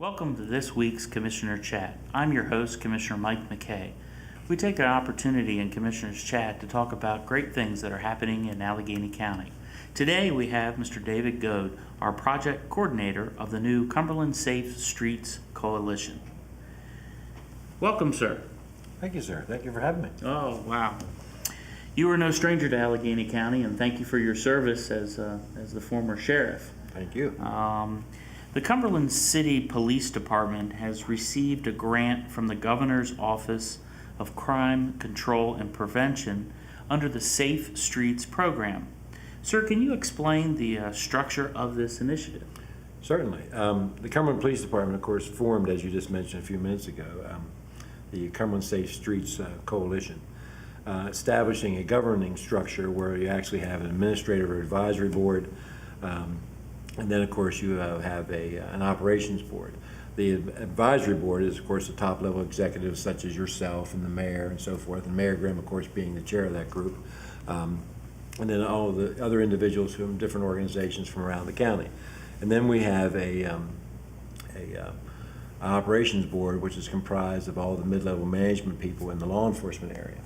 Welcome to this week's Commissioner Chat. I'm your host, Commissioner Mike McKay. We take an opportunity in Commissioner's Chat to talk about great things that are happening in Allegany County. Today we have Mr. Goad, our project coordinator of the new Cumberland Safe Streets Coalition. Welcome, sir. Thank you, sir. Thank you for having me. Oh, wow. You are no stranger to Allegany County, and thank you for your service as the former sheriff. Thank you. The Cumberland City Police Department has received a grant from the Governor's Office of Crime Control and Prevention under the Safe Streets program. Sir, can you explain the structure of this initiative? Certainly. The Cumberland Police Department, of course, formed, as you just mentioned a few minutes ago, the Cumberland Safe Streets Coalition, establishing a governing structure where you actually have an administrative or advisory board, and then, of course, you have an operations board. The advisory board is, of course, the top-level executives such as yourself and the mayor and so forth, and Mayor Grimm, of course, being the chair of that group, and then all of the other individuals from different organizations from around the county. And then we have an operations board, which is comprised of all the mid-level management people in the law enforcement area.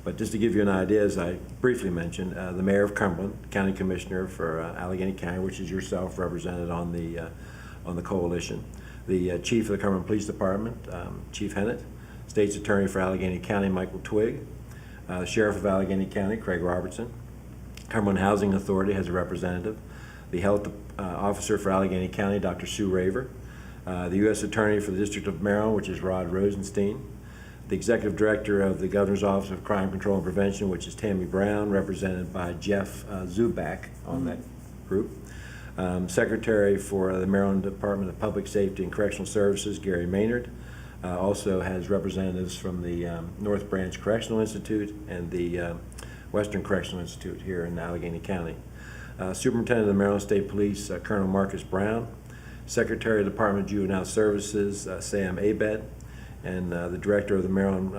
But just to give you an idea, as I briefly mentioned, the mayor of Cumberland, county commissioner for Allegany County, which is yourself represented on the coalition, the chief of the Cumberland Police Department, Chief Hennett, state's attorney for Allegany County, Michael Twigg, sheriff of Allegany County, Craig Robertson, Cumberland Housing Authority has a representative, the health officer for Allegany County, Dr. Sue Raver, the U.S. attorney for the District of Maryland, which is Rod Rosenstein, the executive director of the Governor's Office of Crime Control and Prevention, which is Tammy Brown, represented by Jeff Zubak on that group. Secretary for the Maryland Department of Public Safety and Correctional Services, Gary Maynard, also has representatives from the North Branch Correctional Institute and the Western Correctional Institute here in Allegany County. Superintendent of the Maryland State Police, Colonel Marcus Brown, Secretary of the Department of Juvenile Services, Sam Abed, and the director of the Maryland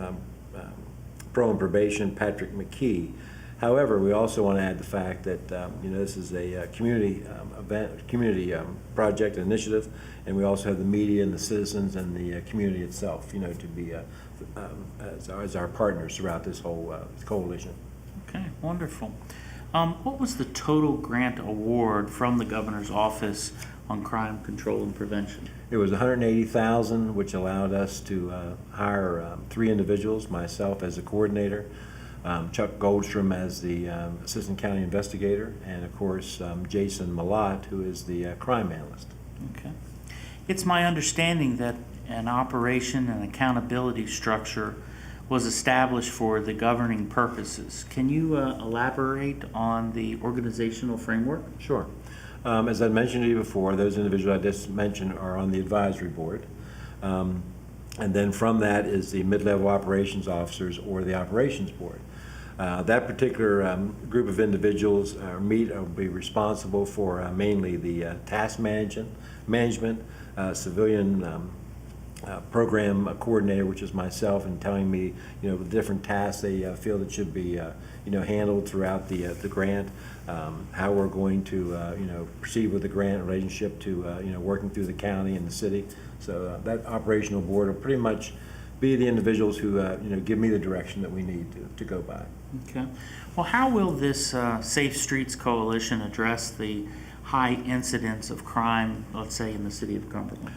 Parole and Probation, Patrick McKay. However, we also want to add the fact that this is a community event, community project initiative, and we also have the media and the citizens and the community itself, to be as our partners throughout this whole coalition. Okay, wonderful. What was the total grant award from the Governor's Office on Crime Control and Prevention? It was $180,000, which allowed us to hire 3 individuals, myself as a coordinator, Chuck Goldstrom as the assistant county investigator, and of course Jason Malott, who is the crime analyst. Okay. It's my understanding that an operation and accountability structure was established for the governing purposes. Can you elaborate on the organizational framework? Sure. As I mentioned to you before, those individuals I just mentioned are on the advisory board. And then from that is the mid-level operations officers or the operations board. That particular group of individuals will be responsible for mainly the task management, civilian program coordinator, which is myself, and telling me, the different tasks they feel that should be, handled throughout the grant, how we're going to, proceed with the grant in relationship to, working through the county and the city. So that operational board will pretty much be the individuals who, give me the direction that we need to go by. Okay. Well, how will this Safe Streets Coalition address the high incidence of crime, let's say, in the city of Cumberland?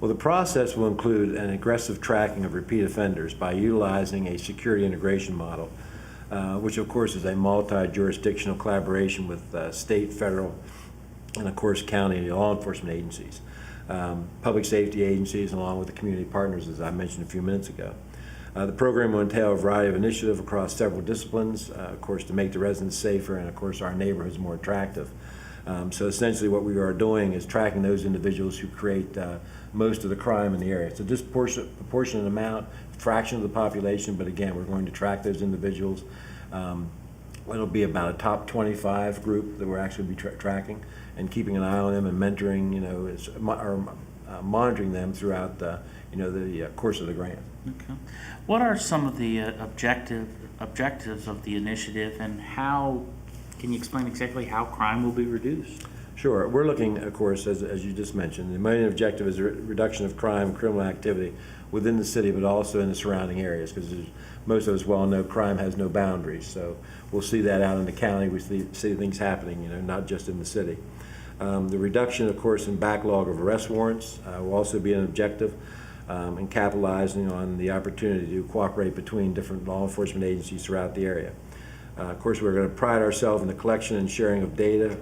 Well, the process will include an aggressive tracking of repeat offenders by utilizing a security integration model, which of course is a multi-jurisdictional collaboration with state, federal, and of course county law enforcement agencies, public safety agencies, along with the community partners, as I mentioned a few minutes ago. The program will entail a variety of initiatives across several disciplines, of course, to make the residents safer and of course our neighborhoods more attractive. So essentially what we are doing is tracking those individuals who create most of the crime in the area. It's a disproportionate amount, fraction of the population, but again, we're going to track those individuals. It'll be about a top 25 group that we're actually be tracking and keeping an eye on them and mentoring, monitoring them throughout the course of the grant. Okay. What are some of the objectives of the initiative, and how can you explain exactly how crime will be reduced? Sure. We're looking, of course, as you just mentioned, the main objective is a reduction of crime and criminal activity within the city, but also in the surrounding areas, because most of us well know crime has no boundaries. So we'll see that out in the county. We see things happening, not just in the city. The reduction, of course, in backlog of arrest warrants will also be an objective, and capitalizing on the opportunity to cooperate between different law enforcement agencies throughout the area. Of course, we're going to pride ourselves in the collection and sharing of data,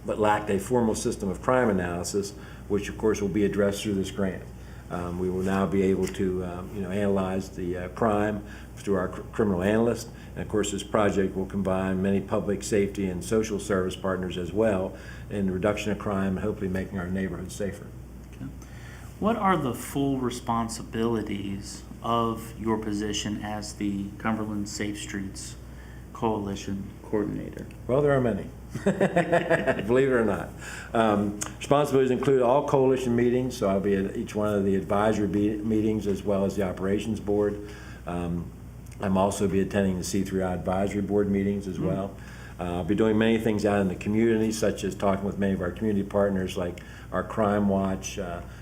but lacked a formal system of crime analysis, which of course will be addressed through this grant. We will now be able to analyze the crime through our criminal analyst, and of course this project will combine many public safety and social service partners as well in the reduction of crime and hopefully making our neighborhoods safer. Okay. What are the full responsibilities of your position as the Cumberland Safe Streets Coalition Coordinator? Well, there are many. Believe it or not. Responsibilities include all coalition meetings, so I'll be at each one of the advisory meetings as well as the operations board. I'm also be attending the C3I advisory board meetings as well. I'll be doing many things out in the community, such as talking with many of our community partners like our Crime Watch,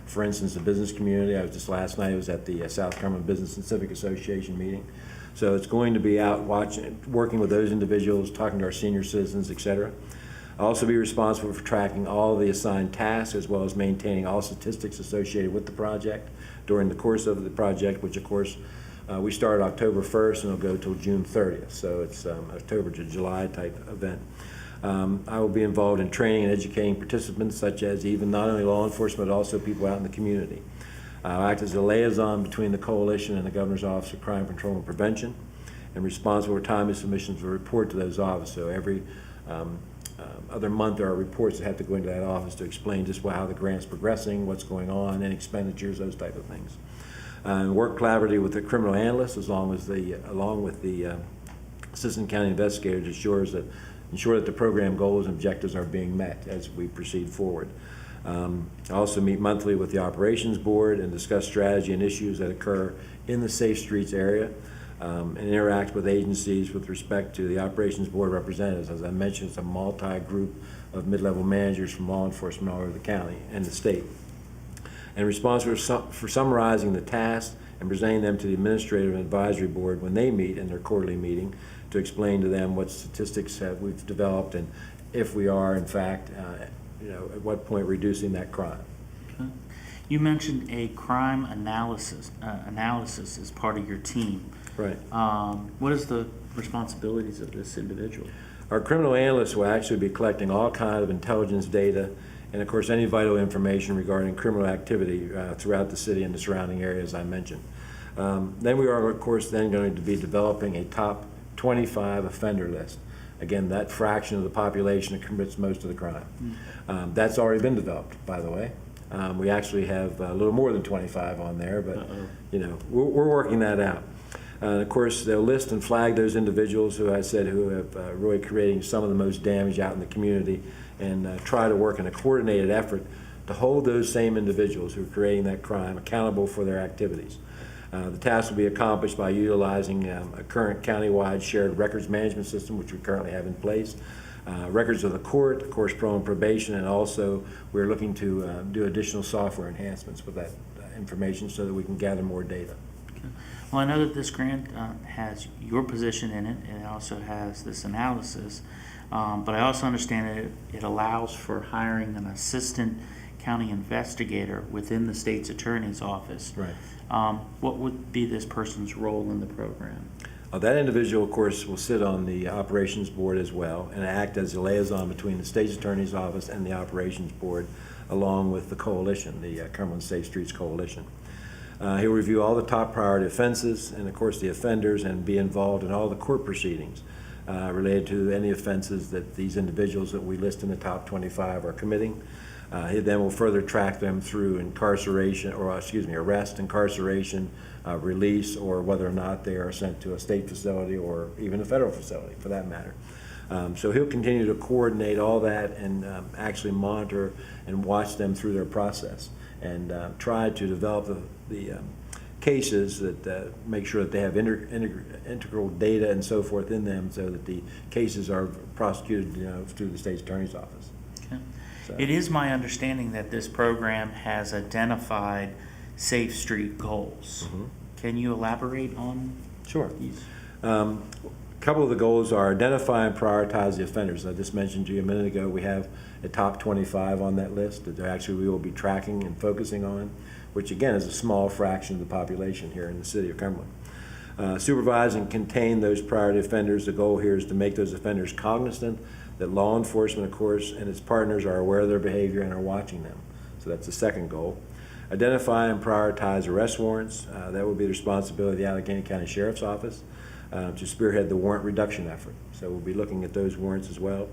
for instance, the business community. Last night I was at the South Cumberland Business and Civic Association meeting. So it's going to be out working with those individuals, talking to our senior citizens, et cetera. I'll also be responsible for tracking all the assigned tasks as well as maintaining all statistics associated with the project during the course of the project, which of course we start October 1st and it'll go till June 30th. So it's October to July type event. I will be involved in training and educating participants, such as even not only law enforcement, but also people out in the community. I'll act as a liaison between the coalition and the Governor's Office of Crime Control and Prevention, and responsible for timely submissions will report to those offices. So every other month there are reports that have to go into that office to explain just how the grant's progressing, what's going on, and expenditures, those type of things. Work collaboratively with the criminal analyst along with the Assistant County Investigator to ensure that the program goals and objectives are being met as we proceed forward. I also meet monthly with the operations board and discuss strategy and issues that occur in the Safe Streets area, and interact with agencies with respect to the operations board representatives. As I mentioned, it's a multi-group of mid-level managers from law enforcement all over the county and the state. And responsible for summarizing the tasks and presenting them to the administrative and advisory board when they meet in their quarterly meeting to explain to them what statistics we've developed and if we are in fact at what point reducing that crime. Okay. You mentioned a crime analysis as part of your team. Right. What is the responsibilities of this individual? Our criminal analyst will actually be collecting all kinds of intelligence data and of course any vital information regarding criminal activity throughout the city and the surrounding areas I mentioned. Then we are of course then going to be developing a top 25 offender list. Again, that fraction of the population that commits most of the crime. That's already been developed, by the way. We actually have a little more than 25 on there, but we're working that out. Of course, they'll list and flag those individuals who have really creating some of the most damage out in the community, and try to work in a coordinated effort to hold those same individuals who are creating that crime accountable for their activities. The task will be accomplished by utilizing a current countywide shared records management system, which we currently have in place, records of the court, of course, pro and probation, and also we're looking to do additional software enhancements with that information so that we can gather more data. Okay. Well, I know that this grant has your position in it, and it also has this analysis, but I also understand that it allows for hiring an assistant county investigator within the state's attorney's office. Right. What would be this person's role in the program? That individual, of course, will sit on the operations board as well and act as a liaison between the state's attorney's office and the operations board, along with the coalition, the Cumberland Safe Streets Coalition. He'll review all the top priority offenses and, of course, the offenders, and be involved in all the court proceedings related to any offenses that these individuals that we list in the top 25 are committing. He then will further track them through arrest, incarceration, release, or whether or not they are sent to a state facility or even a federal facility for that matter. So he'll continue to coordinate all that and actually monitor and watch them through their process, and try to develop the cases that make sure that they have integral data and so forth in them, so that the cases are prosecuted through the state's attorney's office. So- It is my understanding that this program has identified safe street goals. Mhm. Can you elaborate on Sure. these? A couple of the goals are identify and prioritize the offenders. I just mentioned to you a minute ago, we have a top 25 on that list that actually we will be tracking and focusing on, which again is a small fraction of the population here in the city of Cumberland. Supervise and contain those priority offenders. The goal here is to make those offenders cognizant that law enforcement, of course, and its partners are aware of their behavior and are watching them. So that's the second goal. Identify and prioritize arrest warrants. That will be the responsibility of the Allegany County Sheriff's Office to spearhead the warrant reduction effort. So we'll be looking at those warrants as well.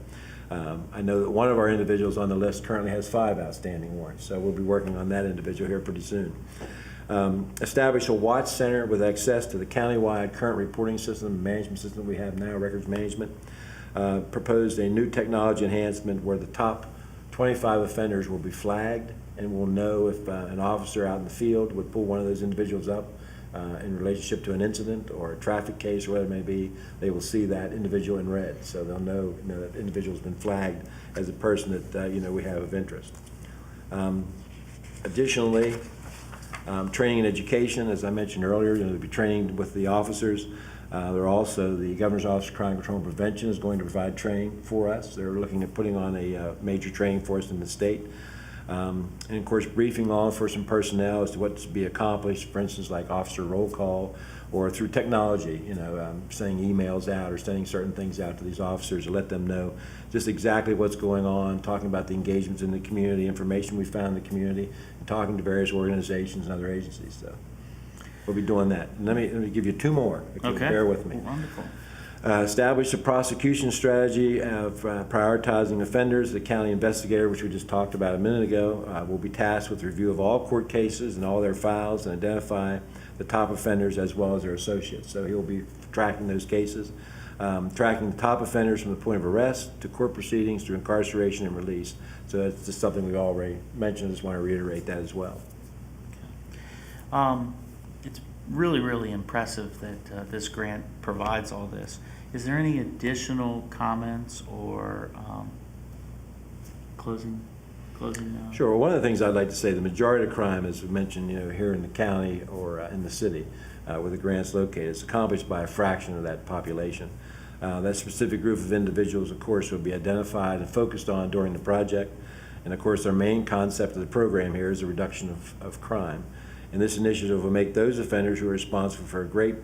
I know that one of our individuals on the list currently has 5 outstanding warrants, so we'll be working on that individual here pretty soon. Establish a watch center with access to the countywide current reporting system, management system we have now, records management. Proposed a new technology enhancement where the top 25 offenders will be flagged, and we'll know if an officer out in the field would pull one of those individuals up in relationship to an incident or a traffic case or whatever it may be. They will see that individual in red, so they'll know, that the individual's been flagged as a person that we have of interest. Additionally, training and education, as I mentioned earlier, they'll be training with the officers. They're also, the Governor's Office of Crime Control and Prevention is going to provide training for us. They're looking at putting on a major training for us in the state. And of course, briefing law enforcement personnel as to what's to be accomplished, for instance, like officer roll call, or through technology, sending emails out or sending certain things out to these officers to let them know just exactly what's going on, talking about the engagements in the community, information we found in the community, and talking to various organizations and other agencies. So we'll be doing that. And let me give you 2 more, if you'll bear with me. Wonderful. Establish a prosecution strategy of prioritizing offenders. The county investigator, which we just talked about a minute ago, will be tasked with review of all court cases and all their files and identify the top offenders as well as their associates. So he'll be tracking those cases, tracking the top offenders from the point of arrest to court proceedings to incarceration and release. So that's just something we already mentioned. I just want to reiterate that as well. It's really, really impressive that this grant provides all this. Is there any additional comments or closing? Sure. Well, one of the things I'd like to say, the majority of crime, as we mentioned, here in the county or in the city, where the grant's located, is accomplished by a fraction of that population. That specific group of individuals, of course, will be identified and focused on during the project. And of course, our main concept of the program here is the reduction of crime. And this initiative will make those offenders who are responsible for a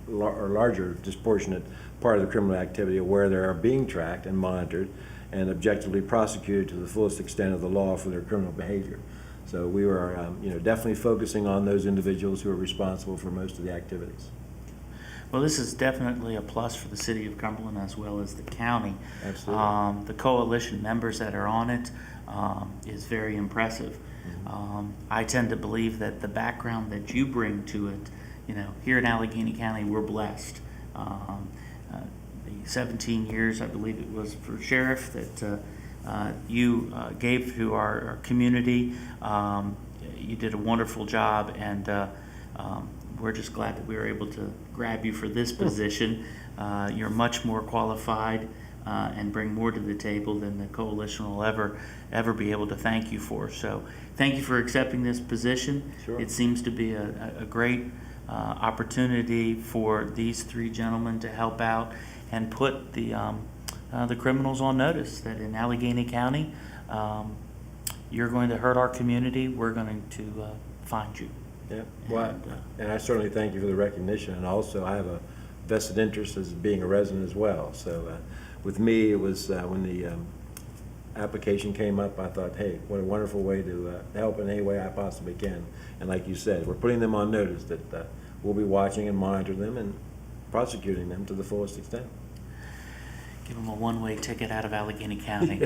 larger disproportionate part of the criminal activity aware they are being tracked and monitored and objectively prosecuted to the fullest extent of the law for their criminal behavior. So we are definitely focusing on those individuals who are responsible for most of the activities. Well, this is definitely a plus for the city of Cumberland as well as the county. Absolutely. The coalition members that are on it is very impressive. I tend to believe that the background that you bring to it, here in Allegany County, we're blessed. The 17 years, I believe it was for sheriff, that you gave to our community. You did a wonderful job, and we're just glad that we were able to grab you for this position. You're much more qualified and bring more to the table than the coalition will ever be able to thank you for. So thank you for accepting this position. Sure. It seems to be a great opportunity for these 3 gentlemen to help out and put the criminals on notice that in Allegany County, you're going to hurt our community. We're going to find you. Yeah, well, and I certainly thank you for the recognition, and also I have a vested interest as being a resident as well. So with me, it was when the application came up, I thought, hey, what a wonderful way to help in any way I possibly can. And like you said, we're putting them on notice that we'll be watching and monitoring them and prosecuting them to the fullest extent. Give them a one-way ticket out of Allegany County.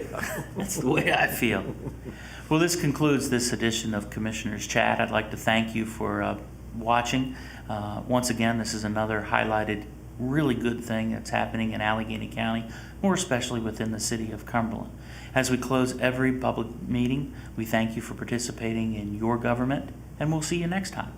That's the way I feel. Well, this concludes this edition of Commissioner's Chat. I'd like to thank you for watching. Once again, this is another highlighted really good thing that's happening in Allegany County, more especially within the city of Cumberland. As we close every public meeting, we thank you for participating in your government, and we'll see you next time.